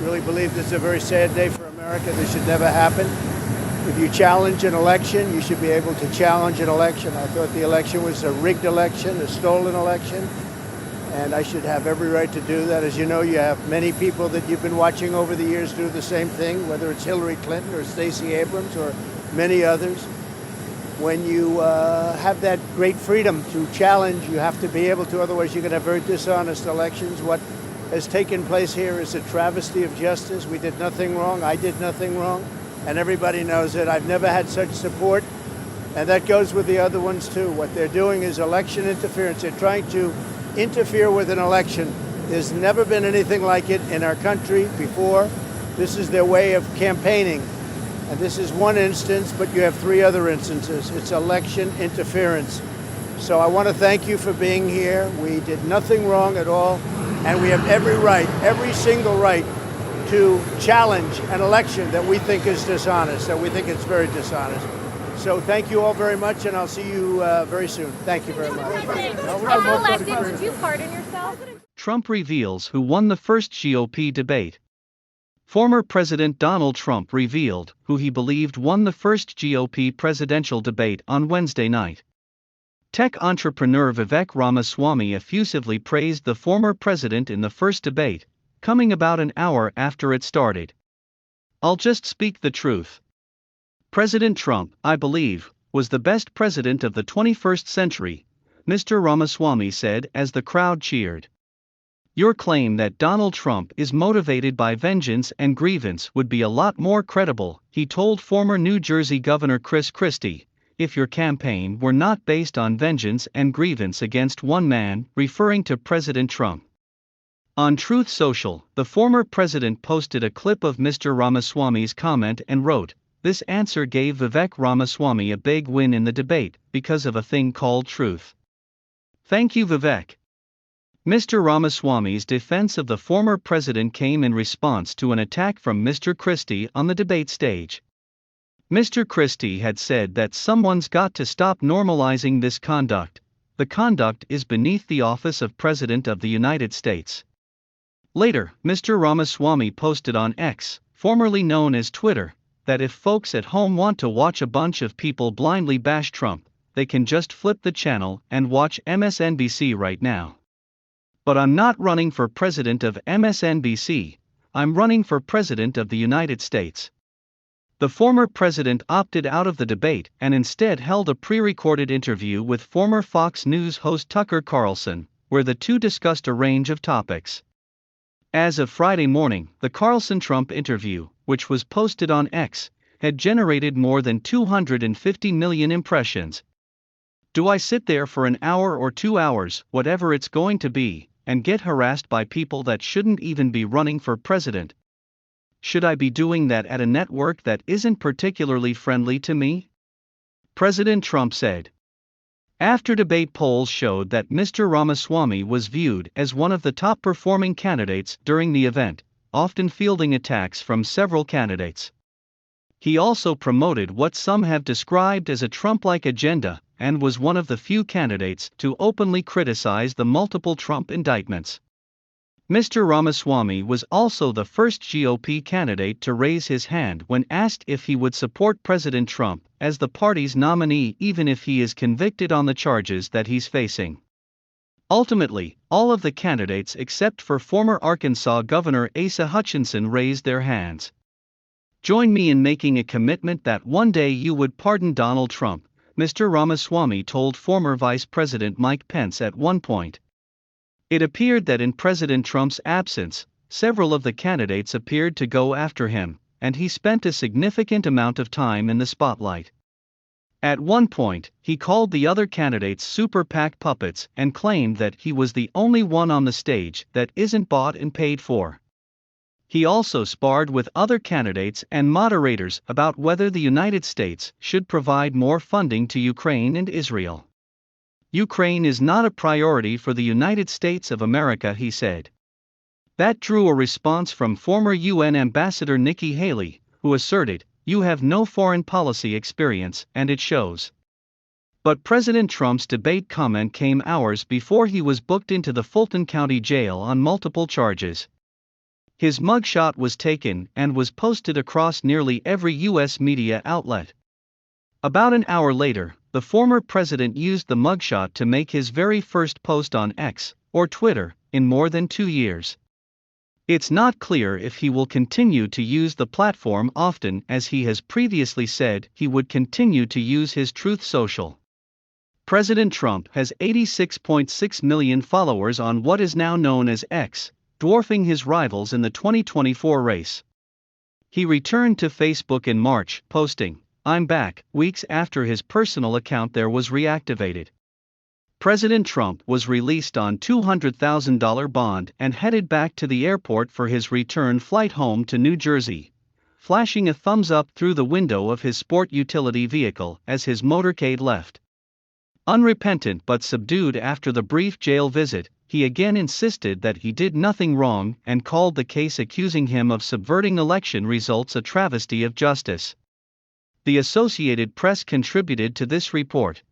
really believe this is a very sad day for America. This should never happen. If you challenge an election, you should be able to challenge an election. I thought the election was a rigged election, a stolen election, and I should have every right to do that. As you know, you have many people that you've been watching over the years do the same thing, whether it's Hillary Clinton or Stacey Abrams or many others. When you have that great freedom to challenge, you have to be able to, otherwise you're going to have very dishonest elections. What has taken place here is a travesty of justice. We did nothing wrong. I did nothing wrong. And everybody knows it. I've never had such support. And that goes with the other ones, too. What they're doing is election interference. They're trying to interfere with an election. There's never been anything like it in our country before. This is their way of campaigning. And this is one instance, but you have three other instances. It's election interference. So I want to thank you for being here. We did nothing wrong at all. And we have every right, every single right, to challenge an election that we think is dishonest, that we think it's very dishonest. So thank you all very much, and I'll see you very soon. Thank you very much. If elected, would you pardon yourself? Trump reveals who won the first GOP debate. Former President Donald Trump revealed who he believed won the first GOP presidential debate on Wednesday night. Tech entrepreneur Vivek Ramaswamy effusively praised the former president in the first debate, coming about an hour after it started. "I'll just speak the truth. President Trump, I believe, was the best president of the 21st century," Mr. Ramaswamy said as the crowd cheered. "Your claim that Donald Trump is motivated by vengeance and grievance would be a lot more credible," he told former New Jersey Governor Chris Christie, "if your campaign were not based on vengeance and grievance against one man," referring to President Trump. On Truth Social, the former president posted a clip of Mr. Ramaswamy's comment and wrote, "This answer gave Vivek Ramaswamy a big win in the debate because of a thing called truth. Thank you, Vivek." Mr. Ramaswamy's defense of the former president came in response to an attack from Mr. Christie on the debate stage. Mr. Christie had said that someone's got to stop normalizing this conduct. The conduct is beneath the office of President of the United States. Later, Mr. Ramaswamy posted on X, formerly known as Twitter, that if folks at home want to watch a bunch of people blindly bash Trump, they can just flip the channel and watch MSNBC right now. "But I'm not running for president of MSNBC, I'm running for president of the United States." The former president opted out of the debate and instead held a pre-recorded interview with former Fox News host Tucker Carlson, where the two discussed a range of topics. As of Friday morning, the Carlson-Trump interview, which was posted on X, had generated more than 250 million impressions. "Do I sit there for an hour or 2 hours, whatever it's going to be, and get harassed by people that shouldn't even be running for president? Should I be doing that at a network that isn't particularly friendly to me?" President Trump said. After-debate polls showed that Mr. Ramaswamy was viewed as one of the top-performing candidates during the event, often fielding attacks from several candidates. He also promoted what some have described as a Trump-like agenda, and was one of the few candidates to openly criticize the multiple Trump indictments. Mr. Ramaswamy was also the first GOP candidate to raise his hand when asked if he would support President Trump as the party's nominee even if he is convicted on the charges that he's facing. Ultimately, all of the candidates except for former Arkansas Governor Asa Hutchinson raised their hands. "Join me in making a commitment that one day you would pardon Donald Trump," Mr. Ramaswamy told former Vice President Mike Pence at one point. It appeared that in President Trump's absence, several of the candidates appeared to go after him, and he spent a significant amount of time in the spotlight. At one point, he called the other candidates super PAC puppets and claimed that he was the only one on the stage that isn't bought and paid for. He also sparred with other candidates and moderators about whether the United States should provide more funding to Ukraine and Israel. "Ukraine is not a priority for the United States of America," he said. That drew a response from former UN Ambassador Nikki Haley, who asserted, "You have no foreign policy experience, and it shows." But President Trump's debate comment came hours before he was booked into the Fulton County Jail on multiple charges. His mugshot was taken and was posted across nearly every U.S. media outlet. About an hour later, the former president used the mugshot to make his very first post on X, or Twitter, in more than 2 years. It's not clear if he will continue to use the platform often, as he has previously said he would continue to use his Truth Social. President Trump has 86.6 million followers on what is now known as X, dwarfing his rivals in the 2024 race. He returned to Facebook in March, posting, "I'm back," weeks after his personal account there was reactivated. President Trump was released on $200,000 bond and headed back to the airport for his return flight home to New Jersey, flashing a thumbs up through the window of his sport utility vehicle as his motorcade left. Unrepentant but subdued after the brief jail visit, he again insisted that he did nothing wrong and called the case accusing him of subverting election results a travesty of justice. The Associated Press contributed to this report.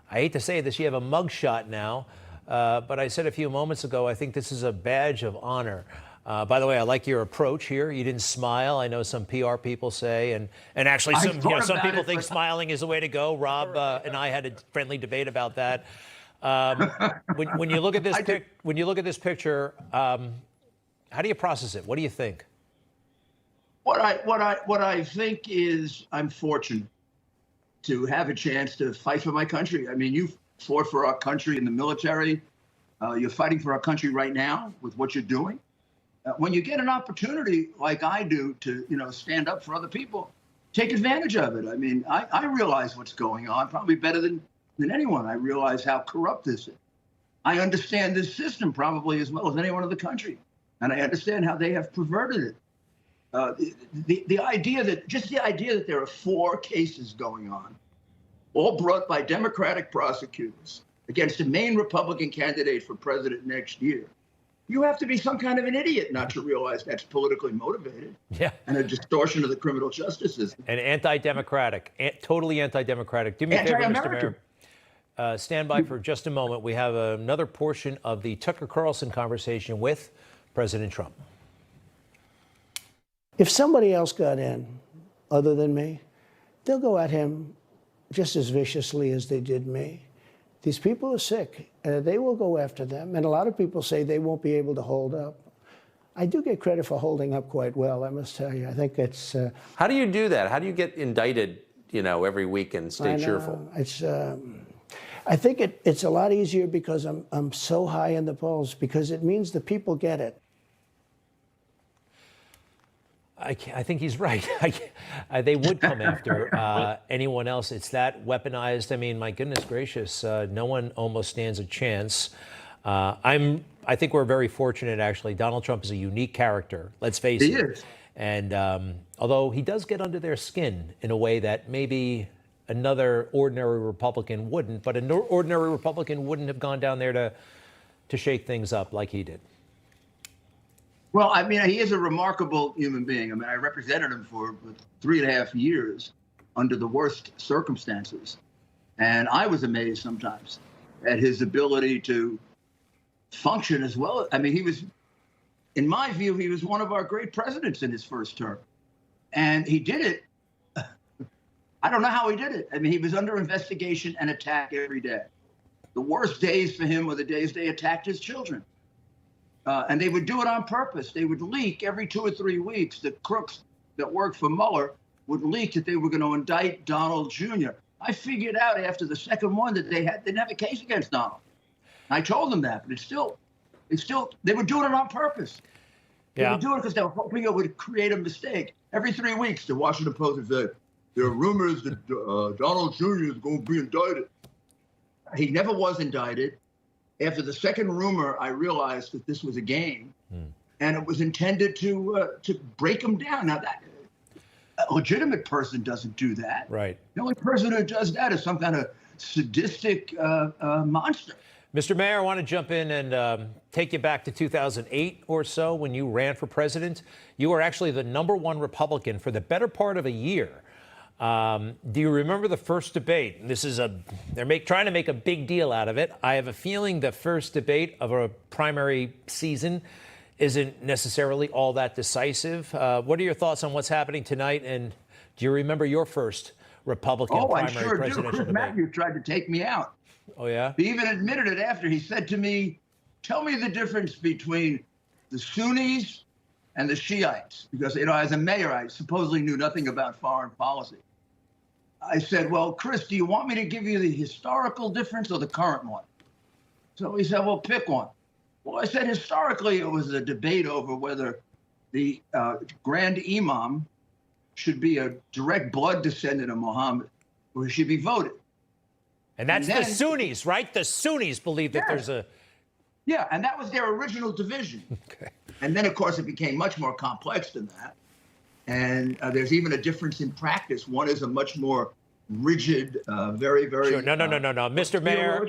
I hate to say this, you have a mugshot now, but I said a few moments ago, I think this is a badge of honor. By the way, I like your approach here. You didn't smile. I know some PR people say, and actually some people think smiling is the way to go. Rob and I had a friendly debate about that. When you look at this picture, how do you process it? What do you think? What I think is I'm fortunate to have a chance to fight for my country. I mean, you fought for our country in the military. You're fighting for our country right now with what you're doing. When you get an opportunity like I do to, stand up for other people, take advantage of it. I mean, I realize what's going on, probably better than anyone. I realize how corrupt this is. I understand this system probably as well as anyone in the country, and I understand how they have perverted it. The idea that there are 4 cases going on, all brought by Democratic prosecutors against the main Republican candidate for president next year. You have to be some kind of an idiot not to realize that's politically motivated. Yeah. And a distortion of the criminal justice system. And anti-democratic, totally anti-democratic. Do me a favor, Mr. Mayor. Stand by for just a moment. We have another portion of the Tucker Carlson conversation with President Trump. If somebody else got in, other than me, they'll go at him just as viciously as they did me. These people are sick. They will go after them. And a lot of people say they won't be able to hold up. I do get credit for holding up quite well, I must tell you. I think it's... How do you do that? How do you get indicted, every week and stay cheerful? It's... I think it's a lot easier because I'm so high in the polls, because it means the people get it. I think he's right. They would come after anyone else. It's that weaponized. I mean, my goodness gracious, no one almost stands a chance. I think we're very fortunate, actually. Donald Trump is a unique character. Let's face it. He is. And although he does get under their skin in a way that maybe another ordinary Republican wouldn't, but an ordinary Republican wouldn't have gone down there to shake things up like he did. Well, I mean, he is a remarkable human being. I mean, I represented him for 3.5 years under the worst circumstances. And I was amazed sometimes at his ability to function as well. I mean, he was, in my view, he was one of our great presidents in his first term. And he did it. I don't know how he did it. I mean, he was under investigation and attack every day. The worst days for him were the days they attacked his children. And they would do it on purpose. They would leak every 2 or 3 weeks. The crooks that worked for Mueller would leak that they were going to indict Donald Jr. I figured out after the second one that they didn't have a case against Donald. I told them that, but it's still, they were doing it on purpose. They would do it because they were hoping it would create a mistake. Every 3 weeks, the Washington Post would say, there are rumors that Donald Jr. is going to be indicted. He never was indicted. After the second rumor, I realized that this was a game, and it was intended to break him down. Now, that a legitimate person doesn't do that. Right. The only person who does that is some kind of sadistic monster. Mr. Mayor, I want to jump in and take you back to 2008 or so when you ran for president. You were actually the #1 Republican for the better part of a year. Do you remember the first debate? And this is they're trying to make a big deal out of it. I have a feeling the first debate of a primary season isn't necessarily all that decisive. What are your thoughts on what's happening tonight? And do you remember your first Republican primary I sure presidential do. Chris debate? Matthews tried to take me out. Oh, yeah? He even admitted it after. He said to me, tell me the difference between the Sunnis and the Shiites. Because, as a mayor, I supposedly knew nothing about foreign policy. I said, well, Chris, do you want me to give you the historical difference or the current one? So he said, well, pick one. Well, I said, historically, it was a debate over whether the Grand Imam should be a direct blood descendant of Muhammad or he should be voted. And that's the Sunnis, right? The Sunnis believe that there's a... Yeah, and that was their original division. Okay. And then, of course, it became much more complex than that. And there's even a difference in practice. One is a much more rigid, very, very... Sure. No. Mr. Mayor,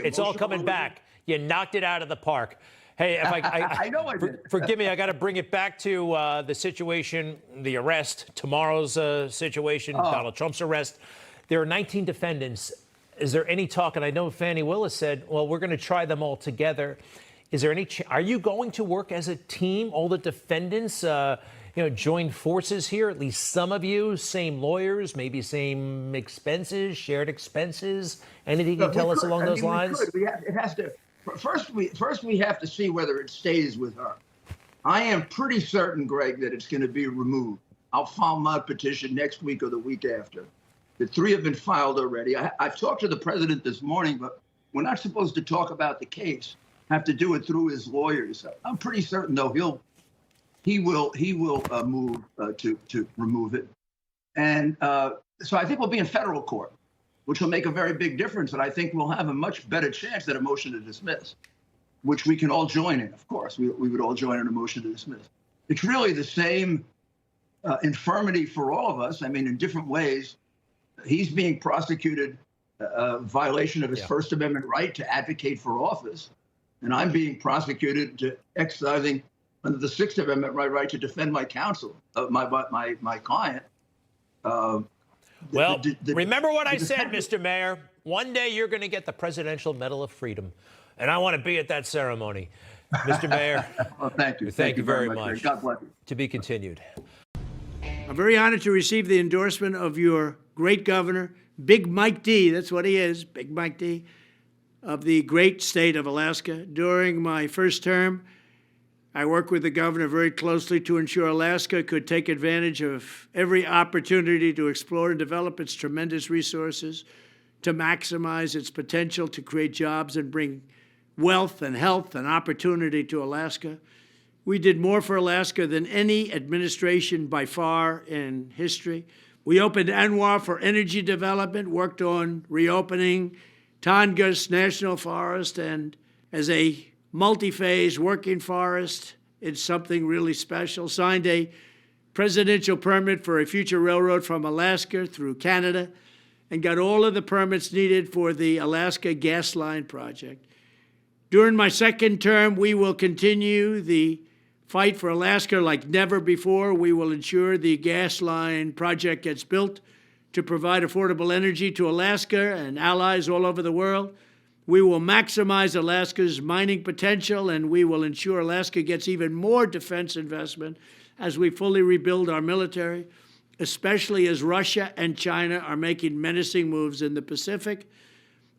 it's all coming back. You knocked it out of the park. Hey, if I know I did. Forgive me, I got to bring it back to the situation, the arrest, tomorrow's situation, Donald Trump's arrest. There are 19 defendants. Is there any talk, and I know Fannie Willis said, well, we're going to try them all together. Is there any, are you going to work as a team, all the defendants, join forces here, at least some of you, same lawyers, maybe same expenses, shared expenses? Anything you can tell us along those lines? It has to. First, we have to see whether it stays with her. I am pretty certain, Greg, that it's going to be removed. I'll file my petition next week or the week after. The 3 have been filed already. I've talked to the president this morning, but we're not supposed to talk about the case. Have to do it through his lawyers. I'm pretty certain, though, he will move to remove it. And so I think we'll be in federal court, which will make a very big difference. And I think we'll have a much better chance at a motion to dismiss, which we can all join in, of course. We would all join in a motion to dismiss. It's really the same infirmity for all of us. I mean, in different ways. He's being prosecuted violation of his First Amendment right to advocate for office. And I'm being prosecuted to exercising under the Sixth Amendment right to defend my counsel, my client. Remember what I said, Mr. Mayor. One day you're going to get the Presidential Medal of Freedom, and I want to be at that ceremony. Mr. Mayor, well, thank you. Thank you very much. God bless you. To be continued. I'm very honored to receive the endorsement of your great governor, Big Mike D. That's what he is, Big Mike D. of the great state of Alaska. During my first term, I worked with the governor very closely to ensure Alaska could take advantage of every opportunity to explore and develop its tremendous resources, to maximize its potential to create jobs and bring wealth and health and opportunity to Alaska. We did more for Alaska than any administration by far in history. We opened ANWR for energy development, worked on reopening Tongass National Forest, and as a multi-phase working forest, it's something really special. Signed a presidential permit for a future railroad from Alaska through Canada, and got all of the permits needed for the Alaska Gas Line project. During my second term, we will continue the fight for Alaska like never before. We will ensure the gas line project gets built to provide affordable energy to Alaska and allies all over the world. We will maximize Alaska's mining potential, and we will ensure Alaska gets even more defense investment as we fully rebuild our military, especially as Russia and China are making menacing moves in the Pacific.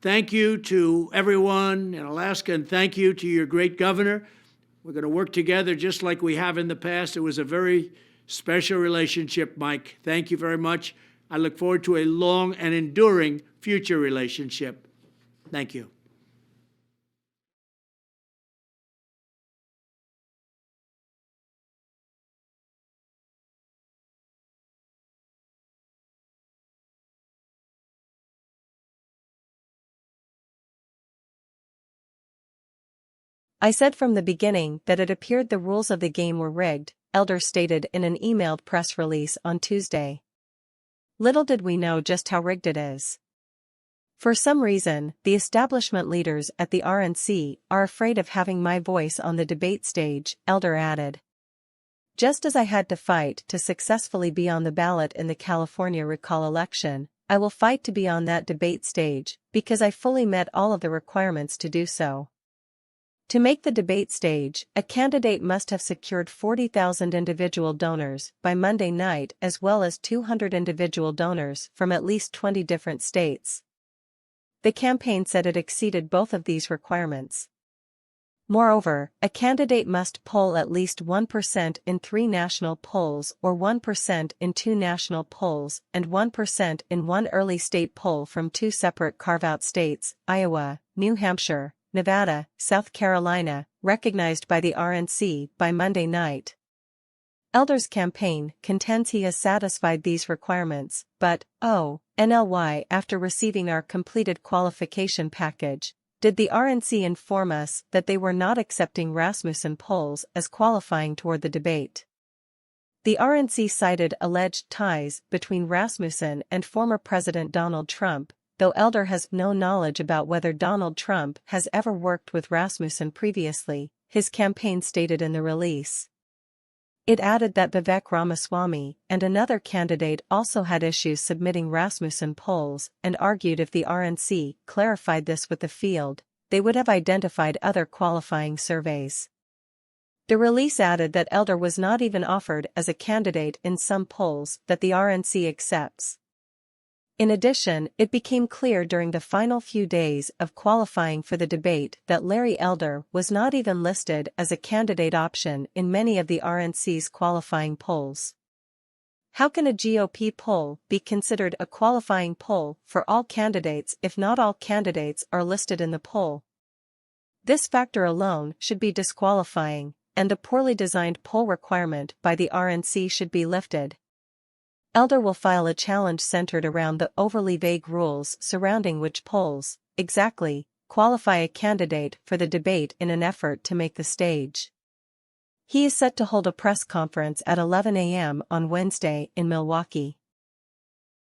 Thank you to everyone in Alaska, and thank you to your great governor. We're going to work together just like we have in the past. It was a very special relationship, Mike. Thank you very much. I look forward to a long and enduring future relationship. Thank you. I said from the beginning that it appeared the rules of the game were rigged, Elder stated in an emailed press release on Tuesday. Little did we know just how rigged it is. For some reason, the establishment leaders at the RNC are afraid of having my voice on the debate stage, Elder added. Just as I had to fight to successfully be on the ballot in the California recall election, I will fight to be on that debate stage, because I fully met all of the requirements to do so. To make the debate stage, a candidate must have secured 40,000 individual donors by Monday night as well as 200 individual donors from at least 20 different states. The campaign said it exceeded both of these requirements. Moreover, a candidate must poll at least 1% in 3 national polls or 1% in 2 national polls and 1% in 1 early state poll from 2 separate carve-out states, Iowa, New Hampshire, Nevada, South Carolina, recognized by the RNC by Monday night. Elder's campaign contends he has satisfied these requirements, but, NLY, after receiving our completed qualification package, did the RNC inform us that they were not accepting Rasmussen polls as qualifying toward the debate. The RNC cited alleged ties between Rasmussen and former President Donald Trump, though Elder has no knowledge about whether Donald Trump has ever worked with Rasmussen previously, his campaign stated in the release. It added that Vivek Ramaswamy and another candidate also had issues submitting Rasmussen polls and argued if the RNC clarified this with the field, they would have identified other qualifying surveys. The release added that Elder was not even offered as a candidate in some polls that the RNC accepts. In addition, it became clear during the final few days of qualifying for the debate that Larry Elder was not even listed as a candidate option in many of the RNC's qualifying polls. How can a GOP poll be considered a qualifying poll for all candidates if not all candidates are listed in the poll? This factor alone should be disqualifying, and the poorly designed poll requirement by the RNC should be lifted. Elder will file a challenge centered around the overly vague rules surrounding which polls, exactly, qualify a candidate for the debate in an effort to make the stage. He is set to hold a press conference at 11 a.m. on Wednesday in Milwaukee.